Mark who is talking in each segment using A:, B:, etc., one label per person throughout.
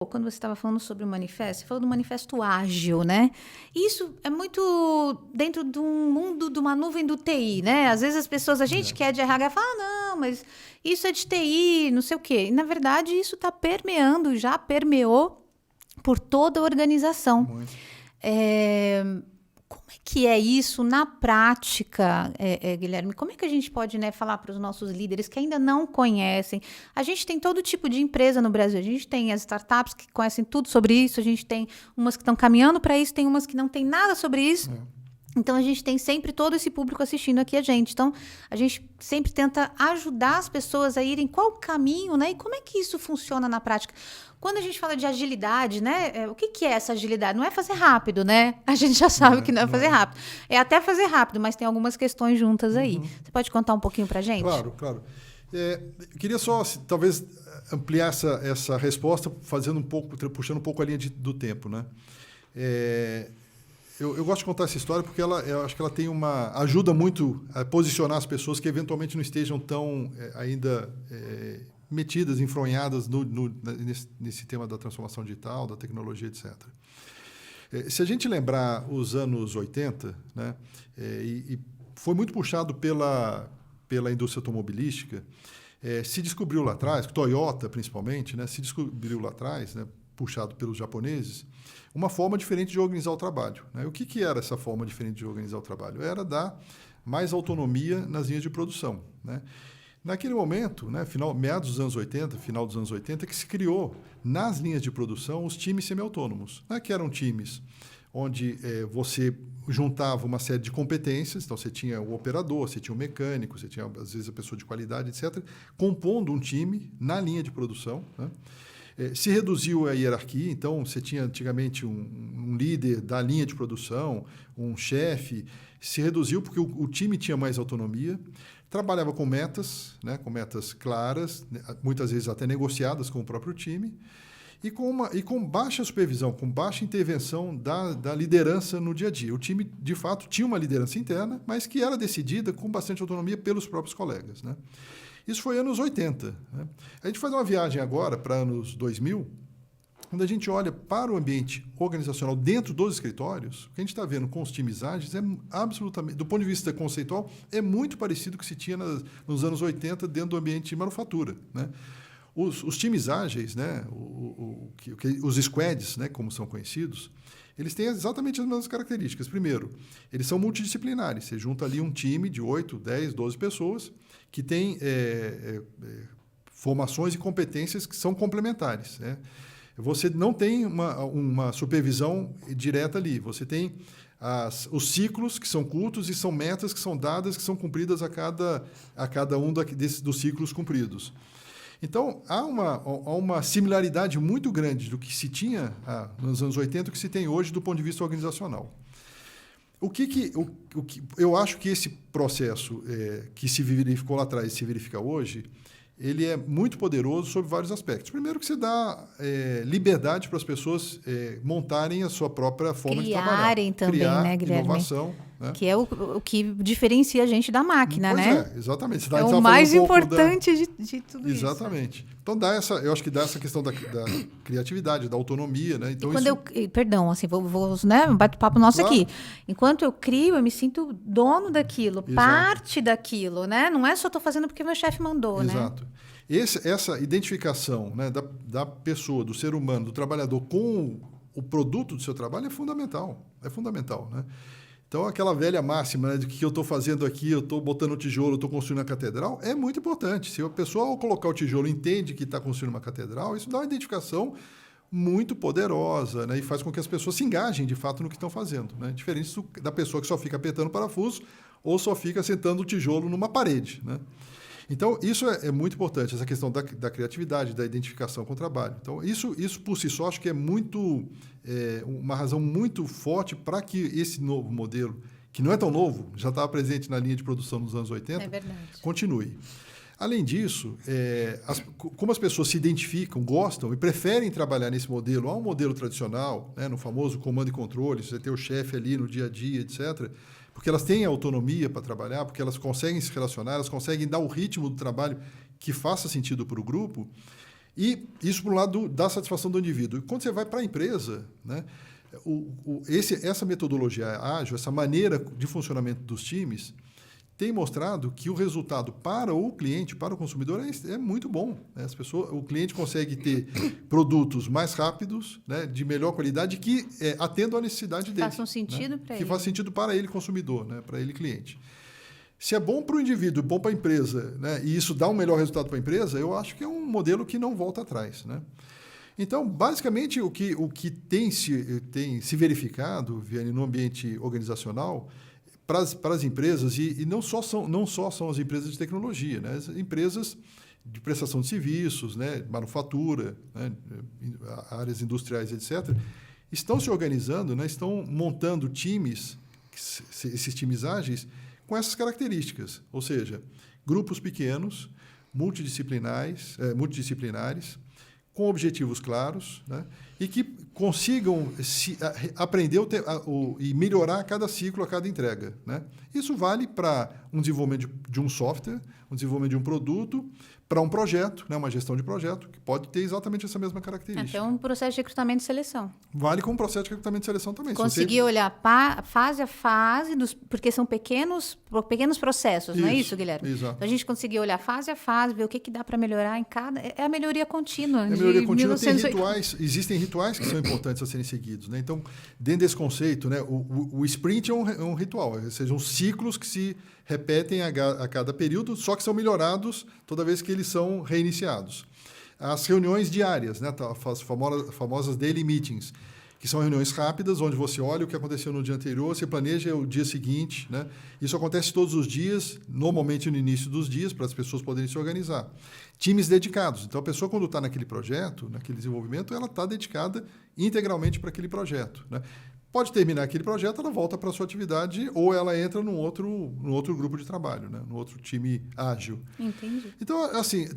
A: Quando você estava falando sobre o manifesto, você falou do manifesto ágil, né? Isso é muito dentro de um mundo de uma nuvem do TI, né? Às vezes as pessoas, a gente que é de RH, fala, não, mas isso é de TI, não sei o quê. E, na verdade, isso está permeando, já permeou por toda a organização.
B: Muito.
A: Como é que é isso na prática, Guilherme? Como é que a gente pode, né, falar para os nossos líderes que ainda não conhecem? A gente tem todo tipo de empresa no Brasil. A gente tem as startups que conhecem tudo sobre isso. A gente tem umas que estão caminhando para isso. Tem umas que não tem nada sobre isso. Então, a gente tem sempre todo esse público assistindo aqui a gente. Então, a gente sempre tenta ajudar as pessoas a irem qual caminho, né? E como é que isso funciona na prática? Quando a gente fala de agilidade, né? O que é essa agilidade? Não é fazer rápido, né? A gente já sabe que não é fazer rápido. É até fazer rápido, mas tem algumas questões juntas aí. Você pode contar um pouquinho pra gente?
B: Claro. Eu queria só, talvez, ampliar essa resposta, puxando um pouco a linha do tempo, né? Eu gosto de contar essa história porque eu acho que ela ajuda muito a posicionar as pessoas que eventualmente não estejam tão ainda metidas, enfronhadas nesse tema da transformação digital, da tecnologia, etc. Se a gente lembrar os anos 80, né, e foi muito puxado pela indústria automobilística, se descobriu lá atrás, Toyota principalmente, né, se descobriu lá atrás, né, puxado pelos japoneses, uma forma diferente de organizar o trabalho, né? O que era essa forma diferente de organizar o trabalho? Era dar mais autonomia nas linhas de produção, né? Naquele momento, né, meados dos anos 80, final dos anos 80, que se criou nas linhas de produção os times semi-autônomos, né, que eram times onde você juntava uma série de competências, então você tinha o operador, você tinha o mecânico, você tinha, às vezes, a pessoa de qualidade, etc., compondo um time na linha de produção, né? Se reduziu a hierarquia, então você tinha antigamente um líder da linha de produção, um chefe, se reduziu porque o time tinha mais autonomia, trabalhava com metas, né, com metas claras, muitas vezes até negociadas com o próprio time, e com baixa supervisão, com baixa intervenção da liderança no dia a dia. O time, de fato, tinha uma liderança interna, mas que era decidida com bastante autonomia pelos próprios colegas, né? Isso foi anos 80. Né? A gente faz uma viagem agora para anos 2000, quando a gente olha para o ambiente organizacional dentro dos escritórios, o que a gente está vendo com os times ágeis é absolutamente, do ponto de vista conceitual, é muito parecido com o que se tinha nos anos 80 dentro do ambiente de manufatura, né? Os times ágeis, né, os squads, né, como são conhecidos, eles têm exatamente as mesmas características. Primeiro, eles são multidisciplinares. Você junta ali um time de 8, 10, 12 pessoas que tem formações e competências que são complementares, né? Você não tem uma supervisão direta ali. Você tem os ciclos que são curtos e são metas que são dadas, que são cumpridas a cada um dos ciclos cumpridos. Então, há uma similaridade muito grande do que se tinha nos anos 80 e o que se tem hoje do ponto de vista organizacional. Eu acho que esse processo que se verificou lá atrás e se verifica hoje, ele é muito poderoso sob vários aspectos. Primeiro que você dá liberdade para as pessoas montarem a sua própria forma de trabalhar.
A: Criarem também, né, Guilherme?
B: Inovação. Né?
A: Que é o que diferencia a gente da máquina,
B: pois
A: né?
B: Exatamente.
A: É o mais importante de tudo isso.
B: Exatamente. Então, eu acho que dá essa questão da criatividade, da autonomia, né? Então,
A: perdão, assim, vou né, bate papo nosso
B: claro.
A: aqui. Enquanto eu crio, eu me sinto dono daquilo,
B: Exato.
A: parte daquilo, né? Não é só estou fazendo porque meu chefe mandou,
B: Exato.
A: né?
B: Essa identificação, né, da pessoa, do ser humano, do trabalhador com o produto do seu trabalho é fundamental. É fundamental, né? Então, aquela velha máxima, né, de que eu estou fazendo aqui, eu estou botando o tijolo, eu estou construindo a catedral, é muito importante. Se a pessoa, ao colocar o tijolo, entende que está construindo uma catedral, isso dá uma identificação muito poderosa, né, e faz com que as pessoas se engajem, de fato, no que estão fazendo. Né? Diferente da pessoa que só fica apertando o parafuso ou só fica sentando o tijolo numa parede. Né? Então, isso é muito importante, essa questão da criatividade, da identificação com o trabalho. Então, isso por si só, acho que é uma razão muito forte para que esse novo modelo, que não é tão novo, já estava presente na linha de produção nos anos 80, continue. Além disso, como as pessoas se identificam, gostam e preferem trabalhar nesse modelo, há um modelo tradicional, né, no famoso comando e controle, você tem o chefe ali no dia a dia, etc., porque elas têm autonomia para trabalhar, porque elas conseguem se relacionar, elas conseguem dar o ritmo do trabalho que faça sentido para o grupo, E isso por um lado da satisfação do indivíduo. E quando você vai para a empresa, né, essa metodologia ágil, essa maneira de funcionamento dos times, tem mostrado que o resultado para o cliente, para o consumidor, é muito bom. Né? O cliente consegue ter produtos mais rápidos, né, de melhor qualidade, que atendam à necessidade dele.
A: Façam sentido, né? Para ele.
B: Que faz sentido para ele, consumidor, né, para ele, cliente. Se é bom para o indivíduo, bom para a empresa, né, e isso dá um melhor resultado para a empresa, eu acho que é um modelo que não volta atrás. Né? Então, basicamente, o que tem se verificado, Vianney, no ambiente organizacional, para as empresas, e não só são as empresas de tecnologia, né? As empresas de prestação de serviços, né? Manufatura, né? Áreas industriais, etc., estão se organizando, né? Estão montando times, esses times ágeis, com essas características, ou seja, grupos pequenos, multidisciplinares, com objetivos claros, né? E que consigam aprender e melhorar a cada ciclo, a cada entrega. Né? Isso vale para um desenvolvimento de um software, um desenvolvimento de um produto, para um projeto, né? Uma gestão de projeto, que pode ter exatamente essa mesma característica.
A: Até um processo de recrutamento e seleção.
B: Vale como um processo de recrutamento e seleção também.
A: Conseguir olhar fase a fase, porque são pequenos processos, não é isso, Guilherme?
B: Exato.
A: Então, a gente conseguir olhar fase a fase, ver o que dá para melhorar em cada... É a melhoria contínua.
B: A melhoria contínua tem rituais, existem rituais que são importantes a serem seguidos. Né? Então, dentro desse conceito, né, o sprint é um ritual, ou seja, ciclos que se repetem a cada período, só que são melhorados toda vez que eles são reiniciados. As reuniões diárias, né, as famosas daily meetings, que são reuniões rápidas, onde você olha o que aconteceu no dia anterior, você planeja o dia seguinte. Né? Isso acontece todos os dias, normalmente no início dos dias, para as pessoas poderem se organizar. Times dedicados. Então, a pessoa, quando está naquele projeto, naquele desenvolvimento, ela está dedicada integralmente para aquele projeto. Né? Pode terminar aquele projeto, ela volta para a sua atividade ou ela entra num outro grupo de trabalho, né? Num outro time ágil.
A: Entendi.
B: Então, assim,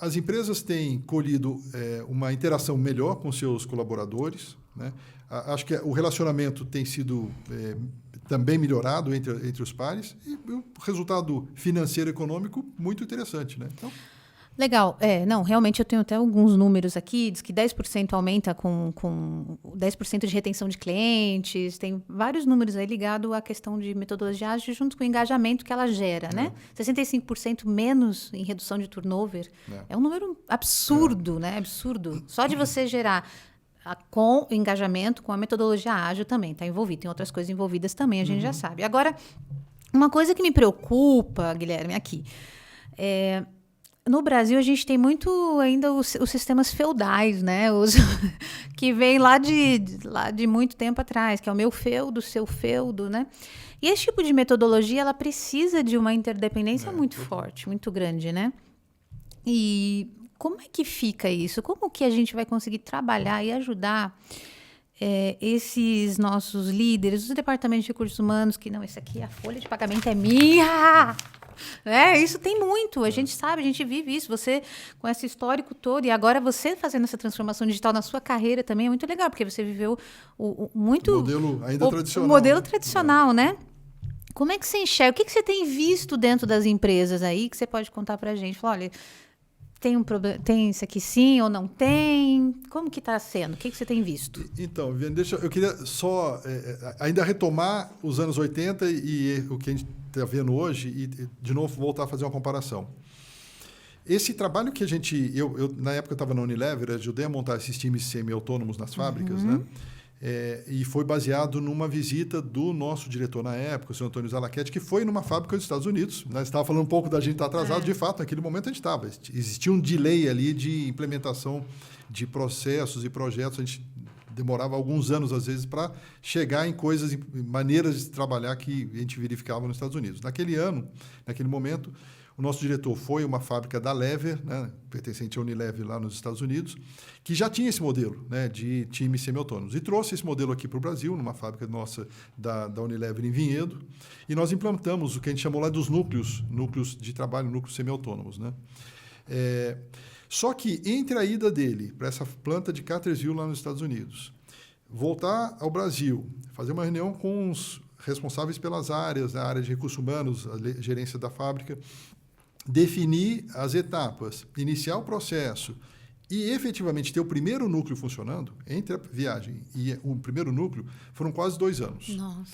B: as empresas têm colhido uma interação melhor com seus colaboradores. Né? Acho que o relacionamento tem sido também melhorado entre os pares e o resultado financeiro e econômico muito interessante. Né? Então,
A: legal. Não, realmente eu tenho até alguns números aqui, diz que 10% aumenta com 10% de retenção de clientes, tem vários números aí ligados à questão de metodologia ágil junto com o engajamento que ela gera, né? 65% menos em redução de turnover. É um número absurdo, né? Absurdo. Só de você gerar com engajamento, com a metodologia ágil também está envolvido. Tem outras coisas envolvidas também, a gente já sabe. Agora, uma coisa que me preocupa, Guilherme, aqui, no Brasil, a gente tem muito ainda os sistemas feudais, né? Que vem lá de muito tempo atrás, que é o meu feudo, o seu feudo, né? E esse tipo de metodologia, ela precisa de uma interdependência muito forte, muito grande, né? E como é que fica isso? Como que a gente vai conseguir trabalhar e ajudar esses nossos líderes, os departamentos de recursos humanos, que não, esse aqui, a folha de pagamento é minha... isso tem muito, a gente sabe, a gente vive isso, você com esse histórico todo, e agora você fazendo essa transformação digital na sua carreira também é muito legal, porque você viveu o
B: modelo ainda tradicional.
A: O modelo tradicional, né? Como é que você enxerga? O que você tem visto dentro das empresas aí que você pode contar pra gente? Falar, olha, tem um problema, tem isso aqui sim ou não tem? Como que está sendo? O que você tem visto?
B: Então, Vianney, eu queria só ainda retomar os anos 80 e o que a gente está vendo hoje e, de novo, voltar a fazer uma comparação. Esse trabalho que eu na época eu estava na Unilever, ajudei a montar esses times semi-autônomos nas fábricas, né? E foi baseado numa visita do nosso diretor na época, o senhor Antônio Zalachetti, que foi numa fábrica dos Estados Unidos. Nós estávamos falando um pouco da gente estar atrasado. De fato, naquele momento a gente estava. Existia um delay ali de implementação de processos e projetos. A gente demorava alguns anos, às vezes, para chegar em coisas, em maneiras de trabalhar que a gente verificava nos Estados Unidos. Naquele momento, o nosso diretor foi uma fábrica da Lever, né, pertencente à Unilever lá nos Estados Unidos, que já tinha esse modelo, né, de times semi-autônomos. E trouxe esse modelo aqui para o Brasil, numa fábrica nossa da Unilever em Vinhedo, e nós implantamos o que a gente chamou lá dos núcleos de trabalho, núcleos semi-autônomos. Né? Só que entre a ida dele para essa planta de Cartersville lá nos Estados Unidos, voltar ao Brasil, fazer uma reunião com os responsáveis pelas áreas, a área de recursos humanos, a gerência da fábrica, definir as etapas, iniciar o processo E, efetivamente, ter o primeiro núcleo funcionando, entre a viagem e o primeiro núcleo, foram quase 2 anos.
A: Nossa.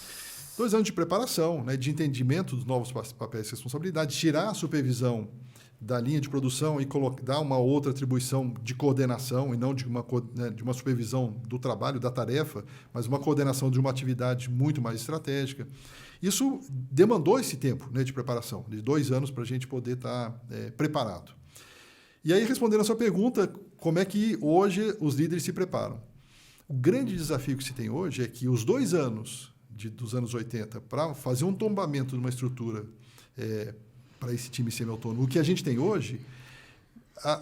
B: 2 anos de preparação, né, de entendimento dos novos papéis e responsabilidades, tirar a supervisão da linha de produção e dar uma outra atribuição de coordenação, e não de uma supervisão do trabalho, da tarefa, mas uma coordenação de uma atividade muito mais estratégica. Isso demandou esse tempo, né, de preparação, de 2 anos para a gente poder estar preparado. E aí, respondendo a sua pergunta, como é que hoje os líderes se preparam? O grande desafio que se tem hoje é que os 2 anos dos anos 80 para fazer um tombamento de uma estrutura para esse time semi-autônomo, o que a gente tem hoje,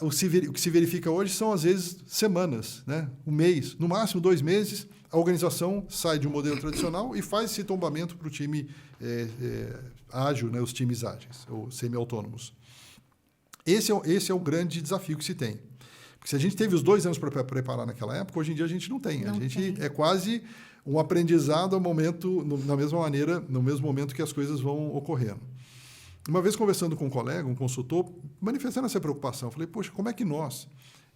B: o que se verifica hoje são, às vezes, semanas, né? Um mês, no máximo 2 meses, a organização sai de um modelo tradicional e faz esse tombamento para o time ágil, né? Os times ágeis, ou semi-autônomos. Esse é o grande desafio que se tem. Porque se a gente teve os 2 anos para preparar naquela época, hoje em dia a gente não tem. É quase um aprendizado ao momento, na mesma maneira, no mesmo momento que as coisas vão ocorrendo. Uma vez conversando com um colega, um consultor, manifestando essa preocupação, falei, poxa, como é que nós,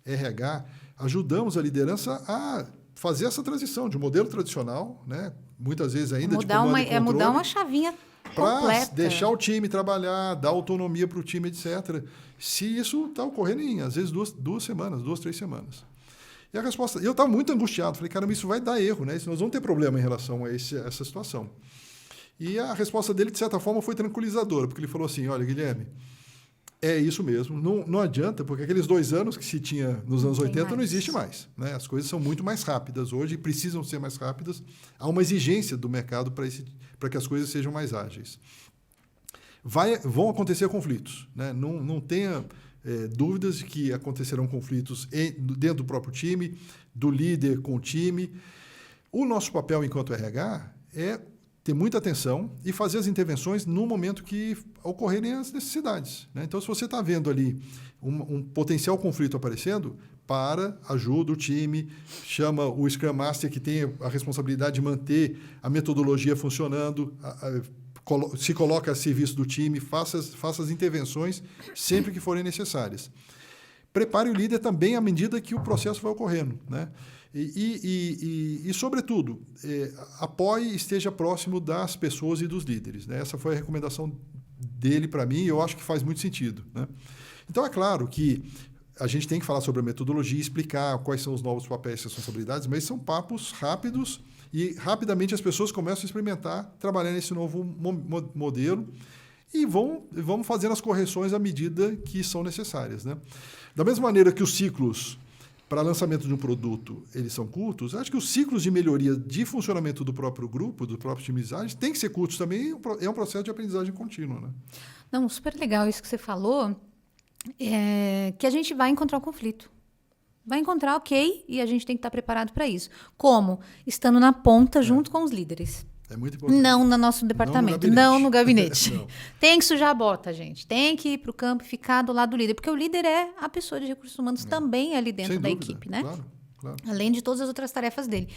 B: RH, ajudamos a liderança a fazer essa transição de um modelo tradicional, né, muitas vezes ainda de comando e controle,
A: mudar uma chavinha
B: para deixar o time trabalhar, dar autonomia para o time, etc. Se isso está ocorrendo em, às vezes, 2 semanas, 2, 3 semanas. E a resposta... Eu estava muito angustiado. Falei, caramba, isso vai dar erro, né? Nós vamos ter problema em relação a essa situação. E a resposta dele, de certa forma, foi tranquilizadora, porque ele falou assim, olha, Guilherme, é isso mesmo, não adianta, porque aqueles 2 anos que se tinha nos anos 80 não existe mais. Né? As coisas são muito mais rápidas hoje e precisam ser mais rápidas. Há uma exigência do mercado para que as coisas sejam mais ágeis. Vão acontecer conflitos. Né? Não tenha dúvidas de que acontecerão conflitos dentro do próprio time, do líder com o time. O nosso papel enquanto RH é ter muita atenção e fazer as intervenções no momento que ocorrerem as necessidades. Né? Então, se você está vendo ali um potencial conflito aparecendo, ajuda o time, chama o Scrum Master, que tem a responsabilidade de manter a metodologia funcionando, se coloca a serviço do time, faça as intervenções sempre que forem necessárias. Prepare o líder também à medida que o processo vai ocorrendo, né? E sobretudo, apoie e esteja próximo das pessoas e dos líderes. Né? Essa foi a recomendação dele para mim e eu acho que faz muito sentido. Né? Então, é claro que a gente tem que falar sobre a metodologia, explicar quais são os novos papéis e responsabilidades, mas são papos rápidos e rapidamente as pessoas começam a experimentar, trabalhar nesse novo modelo e vão fazendo as correções à medida que são necessárias. Né? Da mesma maneira que os ciclos para lançamento de um produto, eles são curtos, acho que os ciclos de melhoria de funcionamento do próprio grupo, do próprio time de design, tem que ser curtos também, é um processo de aprendizagem contínua. Né?
A: Não, super legal isso que você falou, que a gente vai encontrar o conflito. Vai encontrar, ok, e a gente tem que estar preparado para isso. Como? Estando na ponta junto com os líderes.
B: É muito importante.
A: Não no nosso departamento, não no gabinete.
B: Não.
A: Tem que sujar a bota, gente. Tem que ir para o campo e ficar do lado do líder. Porque o líder é a pessoa de recursos humanos também ali dentro da equipe, né?
B: Claro.
A: Além de todas as outras tarefas dele.